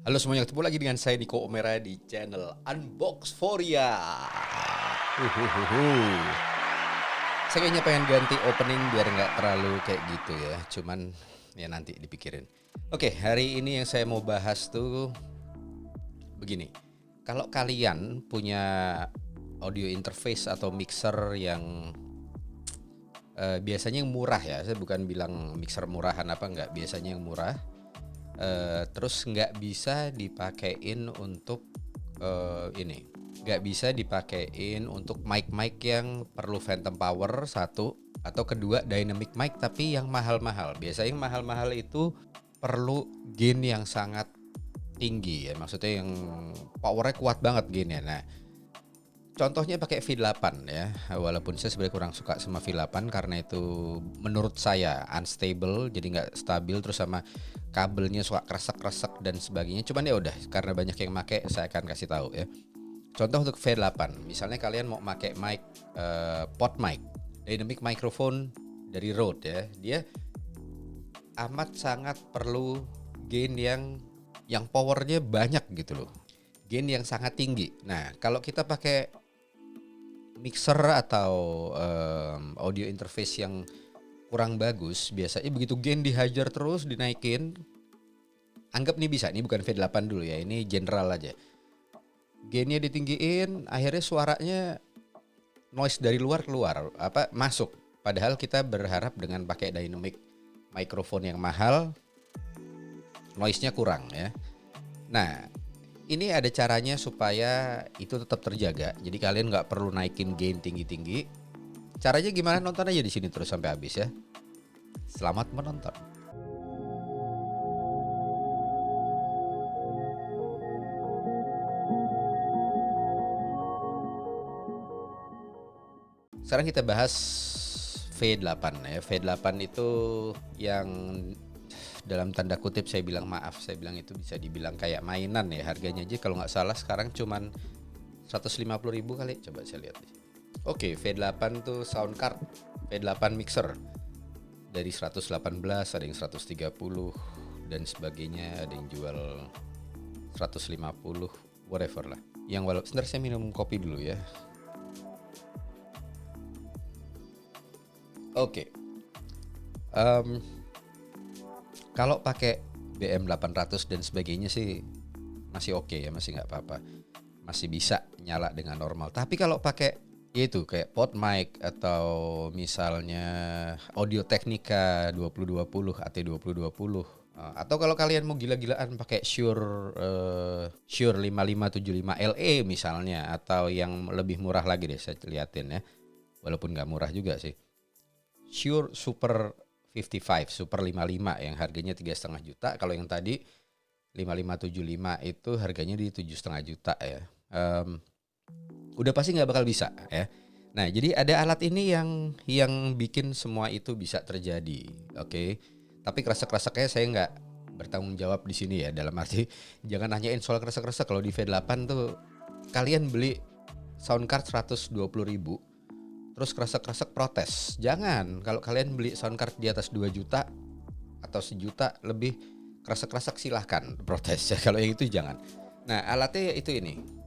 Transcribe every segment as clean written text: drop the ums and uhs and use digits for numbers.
Halo semuanya, ketemu lagi dengan saya Niko Omera di channel Unboxforia. Uhuhuhu. Saya kayaknya pengen ganti opening biar nggak terlalu kayak gitu ya. Cuman ya nanti dipikirin. Oke, hari ini yang saya mau bahas tuh begini. Kalau kalian punya audio interface atau mixer yang biasanya yang murah ya, saya bukan bilang mixer murahan apa nggak, biasanya yang murah. Terus nggak bisa dipakein untuk ini, nggak bisa dipakein untuk mic yang perlu phantom power satu, atau kedua dynamic mic tapi yang mahal-mahal. Biasanya yang mahal-mahal itu perlu gain yang sangat tinggi ya, maksudnya yang powernya kuat banget gainnya. Nah, contohnya pakai V8 ya, walaupun saya sebenarnya kurang suka sama V8 karena itu menurut saya unstable, jadi nggak stabil, terus sama kabelnya suka kresek-kresek dan sebagainya. Cuman ya udah, karena banyak yang make, saya akan kasih tahu ya. Contoh untuk V8, misalnya kalian mau pakai mic, pot mic, dynamic microphone dari Rode ya, dia amat sangat perlu gain yang powernya banyak gitu loh, gain yang sangat tinggi. Nah, kalau kita pakai mixer atau audio interface yang kurang bagus, biasanya begitu gain dihajar terus dinaikin. Anggap nih bisa, ini bukan V8 dulu ya, ini general aja. Gainnya ditinggiin, akhirnya suaranya noise dari luar keluar, apa masuk. Padahal kita berharap dengan pakai dynamic microphone yang mahal, noise-nya kurang ya. Nah, ini ada caranya supaya itu tetap terjaga. Jadi kalian nggak perlu naikin gain tinggi-tinggi. Caranya gimana? Nonton aja di sini terus sampai habis ya. Selamat menonton. Sekarang kita bahas V8 ya. V8 itu yang dalam tanda kutip saya bilang maaf, saya bilang itu bisa dibilang kayak mainan ya. Harganya aja kalau nggak salah sekarang cuman 150.000 kali. Coba saya lihat. Oke, V8 tuh sound card, V8 mixer dari 118, ada yang 130 dan sebagainya, ada yang jual 150, whatever lah. Yang walau sebentar saya minum kopi dulu ya. Oke. Kalau pakai BM800 dan sebagainya sih masih oke ya, masih nggak apa-apa, masih bisa nyala dengan normal. Tapi kalau pakai itu kayak pot mic atau misalnya Audio Technica 2020 AT2020, atau kalau kalian mau gila-gilaan pakai Shure 5575 LE misalnya, atau yang lebih murah lagi deh saya liatin ya, walaupun nggak murah juga sih, Shure Super 55, Super 55 yang harganya 3,5 juta. Kalau yang tadi 5575 itu harganya di 7,5 juta ya. Udah pasti nggak bakal bisa ya. Nah, jadi ada alat ini yang bikin semua itu bisa terjadi, oke. Tapi kresek-kreseknya saya nggak bertanggung jawab di sini ya. Dalam arti jangan nanyain soal kresek-kresek. Kalau di V8 tuh kalian beli sound card 120.000, terus kresek-kresek protes. Jangan, kalau kalian beli sound card di atas 2 juta atau 1 juta lebih, kresek-kresek silahkan protes ya. Kalau yang itu jangan. Nah, alatnya itu ini.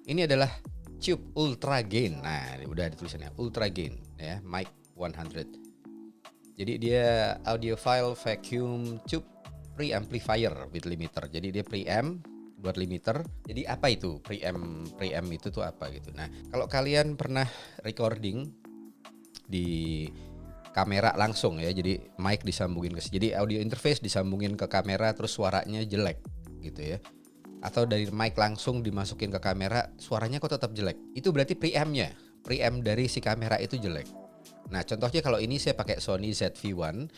Ini adalah Tube Ultra Gain. Nah, udah ada tulisannya Ultra Gain ya, mic 100. Jadi dia audiophile vacuum tube preamplifier with limiter. Jadi dia preamp buat limiter. Jadi apa itu preamp itu tuh apa gitu. Nah, kalau kalian pernah recording di kamera langsung ya, jadi mic disambungin ke, jadi audio interface disambungin ke kamera terus suaranya jelek gitu ya, atau dari mic langsung dimasukin ke kamera suaranya kok tetap jelek, itu berarti preamp dari si kamera itu jelek. Nah, contohnya kalau ini saya pakai Sony ZV-1.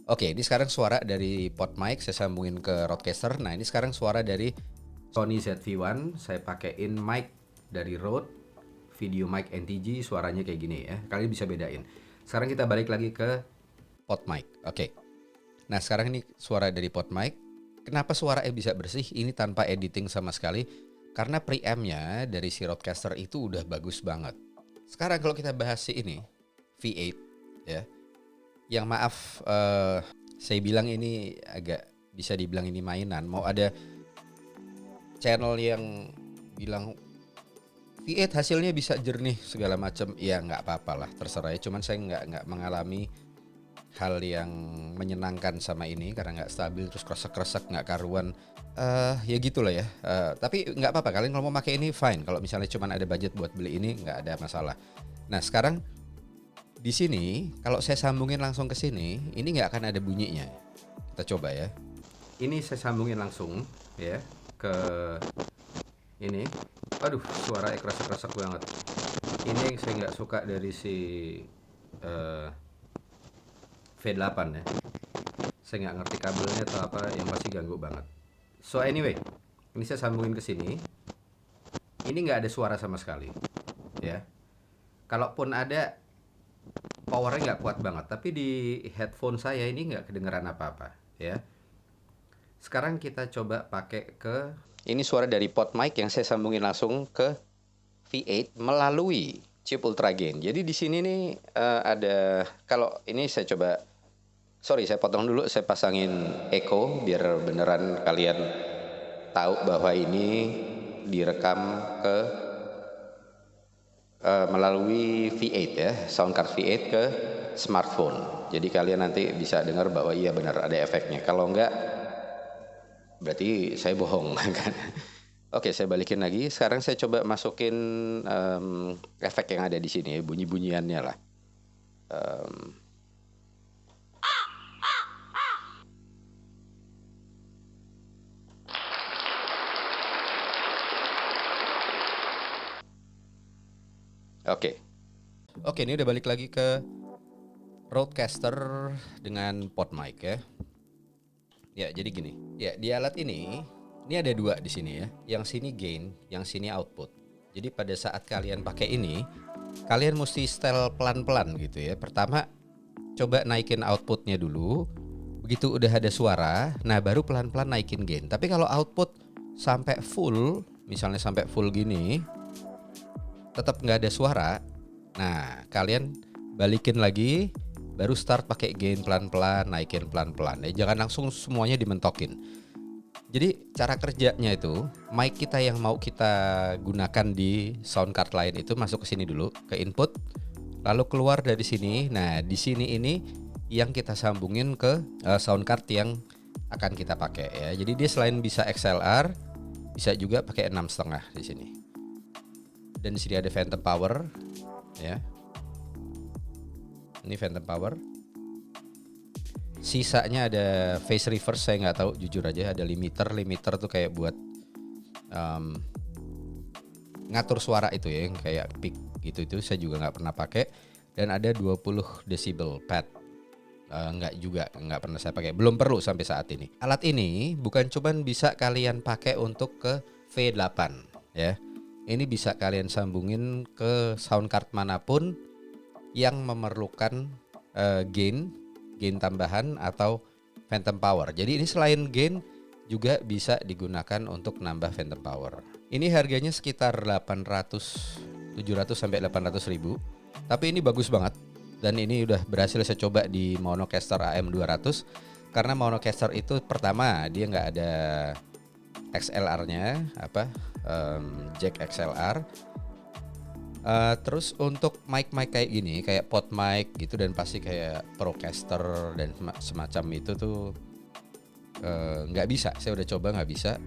Oke, ini sekarang suara dari pot mic saya sambungin ke Rodecaster. Nah, ini sekarang suara dari Sony ZV-1, saya pakein mic dari Rode Video Mic NTG, suaranya kayak gini ya. Kalian bisa bedain. Sekarang kita balik lagi ke pot mic. Oke. Nah, sekarang ini suara dari pot mic. Kenapa suaranya bisa bersih? Ini tanpa editing sama sekali. Karena preampnya dari si Rodecaster itu udah bagus banget. Sekarang kalau kita bahas si ini, V8 ya. Yang maaf, saya bilang ini agak bisa dibilang ini mainan. Mau ada channel yang bilang V8 hasilnya bisa jernih segala macam, ya nggak apa-apa lah, terserah ya. Cuman saya nggak mengalami hal yang menyenangkan sama ini karena nggak stabil, terus kresek-kresek nggak karuan. Ya gitulah ya. Tapi nggak apa-apa, kalian kalau mau pakai ini fine. Kalau misalnya cuman ada budget buat beli ini nggak ada masalah. Nah sekarang di sini kalau saya sambungin langsung ke sini, ini nggak akan ada bunyinya. Kita coba ya. Ini saya sambungin langsung ya ke ini. Aduh, suara kresek-kresek banget. Ini yang saya nggak suka dari si V8 ya. Saya nggak ngerti kabelnya atau apa, yang pasti ganggu banget. So anyway, ini saya sambungin ke sini. Ini nggak ada suara sama sekali, ya. Kalaupun ada, powernya nggak kuat banget. Tapi di headphone saya ini nggak kedengeran apa-apa, ya. Sekarang kita coba pakai ke. Ini suara dari pot mic yang saya sambungin langsung ke V8 melalui chip ultra gain. Jadi di sini nih ada, kalau ini saya coba, sorry saya potong dulu, saya pasangin echo biar beneran kalian tahu bahwa ini direkam ke melalui V8 ya, sound card V8 ke smartphone. Jadi kalian nanti bisa dengar bahwa iya benar ada efeknya. Kalau enggak berarti saya bohong kan. Oke, saya balikin lagi. Sekarang saya coba masukin efek yang ada di sini, bunyi-bunyiannya lah. Oke, ini udah balik lagi ke Rodecaster dengan pot mic ya. Ya, jadi gini. Ya, di alat ini ada dua di sini ya. Yang sini gain, yang sini output. Jadi pada saat kalian pakai ini, kalian mesti setel pelan-pelan gitu ya. Pertama, coba naikin outputnya dulu. Begitu udah ada suara, nah baru pelan-pelan naikin gain. Tapi kalau output sampai full, misalnya sampai full gini, tetap nggak ada suara. Nah, kalian balikin lagi, baru start pakai gain pelan-pelan, naikin pelan-pelan. Jangan langsung semuanya dimentokin. Jadi cara kerjanya itu, mic kita yang mau kita gunakan di sound card lain itu masuk ke sini dulu, ke input, lalu keluar dari sini. Nah, di sini ini yang kita sambungin ke sound card yang akan kita pakai ya. Jadi dia selain bisa XLR, bisa juga pakai 6,5 di sini. Dan di sini ada phantom power ya. Ini phantom power. Sisanya ada phase reverse, saya nggak tahu jujur aja. Ada limiter tuh kayak buat ngatur suara itu ya, yang kayak peak gitu, itu saya juga nggak pernah pakai. Dan ada 20 decibel pad, nggak pernah saya pakai, belum perlu sampai saat ini. Alat ini bukan cuman bisa kalian pakai untuk ke V8 ya, ini bisa kalian sambungin ke sound card manapun yang memerlukan gain tambahan atau phantom power. Jadi ini selain gain juga bisa digunakan untuk nambah phantom power. Ini harganya sekitar 700 sampai 800 ribu. Tapi ini bagus banget. Dan ini udah berhasil saya coba di Monocaster AM200. Karena Monocaster itu pertama dia nggak ada XLR-nya, jack XLR. Terus untuk mic kayak gini, kayak pot mic gitu, dan pasti kayak Procaster dan semacam itu tuh nggak bisa. Saya udah coba nggak bisa.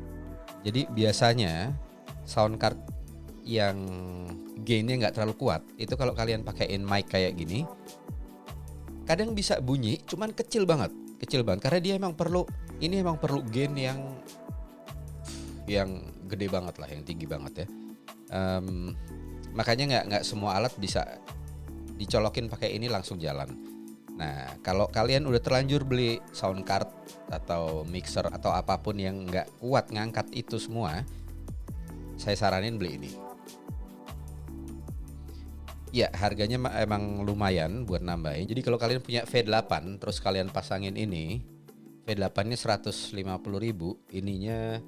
Jadi biasanya sound card yang gainnya nggak terlalu kuat itu kalau kalian pakaiin mic kayak gini, kadang bisa bunyi, cuman kecil banget karena dia emang perlu gain yang gede banget lah, yang tinggi banget ya. Makanya nggak semua alat bisa dicolokin pakai ini langsung jalan. Nah, kalau kalian udah terlanjur beli sound card atau mixer atau apapun yang nggak kuat ngangkat itu semua, saya saranin beli ini. Ya, harganya emang lumayan buat nambahin. Jadi kalau kalian punya V8 terus kalian pasangin ini, V8-nya 150.000, ininya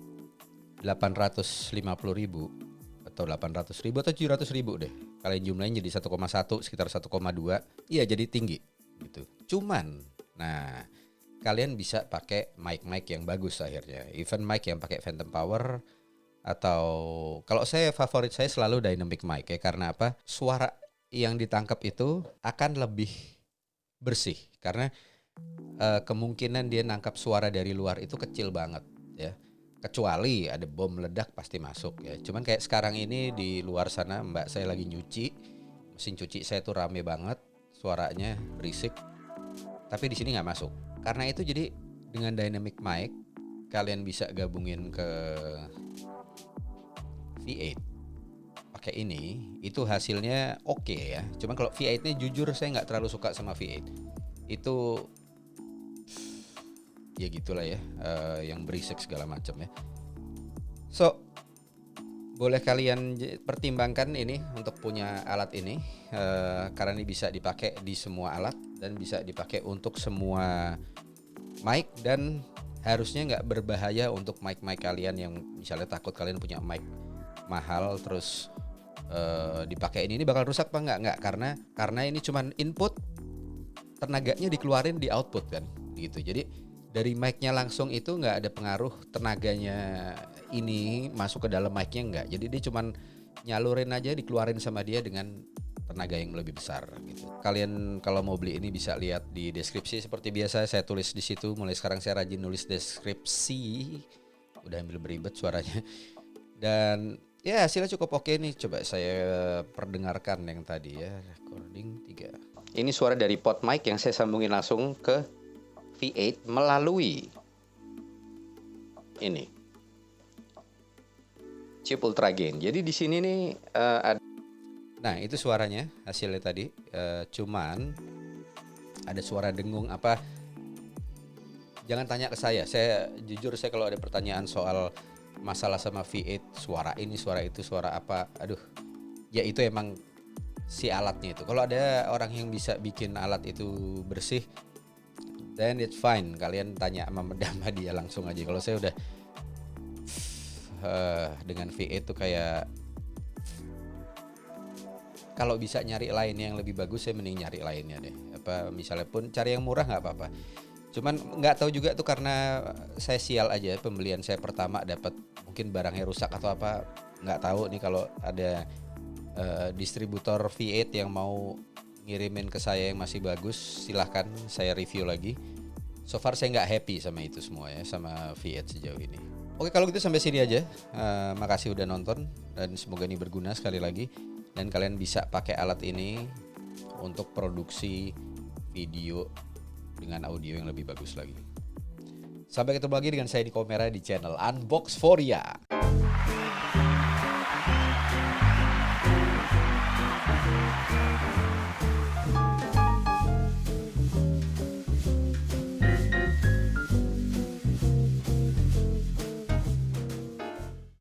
850.000 atau 800.000 atau 700.000 deh. Kalian jumlahin jadi 1,1, sekitar 1,2. Iya, jadi tinggi gitu. Cuman, nah kalian bisa pakai mic yang bagus akhirnya. Even mic yang pakai phantom power, atau kalau favorit saya selalu dynamic mic ya, karena apa? Suara yang ditangkap itu akan lebih bersih karena kemungkinan dia nangkap suara dari luar itu kecil banget ya. Kecuali ada bom meledak pasti masuk ya. Cuman kayak sekarang ini di luar sana mbak saya lagi nyuci, mesin cuci saya tuh rame banget, suaranya berisik. Tapi di sini nggak masuk. Karena itu jadi dengan dynamic mic kalian bisa gabungin ke V8 pakai ini, itu hasilnya oke ya. Cuman kalau V8-nya jujur saya nggak terlalu suka sama V8. Itu ya gitulah ya, yang berisik segala macam ya. So boleh kalian pertimbangkan ini untuk punya alat ini, karena ini bisa dipakai di semua alat dan bisa dipakai untuk semua mic, dan harusnya nggak berbahaya untuk mic kalian yang misalnya takut kalian punya mic mahal terus dipakai ini bakal rusak apa nggak, karena ini cuman input, tenaganya dikeluarin di output kan gitu. Jadi dari mic-nya langsung itu nggak ada pengaruh tenaganya ini masuk ke dalam mic-nya, nggak. Jadi dia cuman nyalurin aja, dikeluarin sama dia dengan tenaga yang lebih besar gitu. Kalian kalau mau beli ini bisa lihat di deskripsi seperti biasa, saya tulis di situ. Mulai sekarang saya rajin nulis deskripsi. Udah ambil beribet suaranya. Dan ya hasilnya cukup oke nih. Coba saya perdengarkan yang tadi ya, recording 3. Ini suara dari pot mic yang saya sambungin langsung ke V8 melalui ini chip ultra gain. Jadi di sini nih ada. Nah itu suaranya hasilnya tadi. Cuman ada suara dengung apa? Jangan tanya ke saya. Saya jujur kalau ada pertanyaan soal masalah sama V8, suara ini, suara itu, suara apa? Aduh, ya itu emang si alatnya itu. Kalau ada orang yang bisa bikin alat itu bersih, then it's fine. Kalian tanya sama dia langsung aja. Kalau saya udah dengan V8 tuh kayak, kalau bisa nyari lainnya yang lebih bagus, saya mending nyari lainnya deh. Apa misalnya pun cari yang murah nggak apa-apa. Cuman nggak tahu juga tuh, karena saya sial aja, pembelian saya pertama dapat mungkin barangnya rusak atau apa, nggak tahu nih. Kalau ada distributor V8 yang mau ngirimin ke saya yang masih bagus, silahkan saya review lagi. So far saya nggak happy sama itu semua ya, sama V8 sejauh ini. Oke, kalau gitu sampai sini aja. Makasih udah nonton dan semoga ini berguna sekali lagi, dan kalian bisa pakai alat ini untuk produksi video dengan audio yang lebih bagus lagi. Sampai ketemu lagi dengan saya Niko Mera di channel Unbox4ria.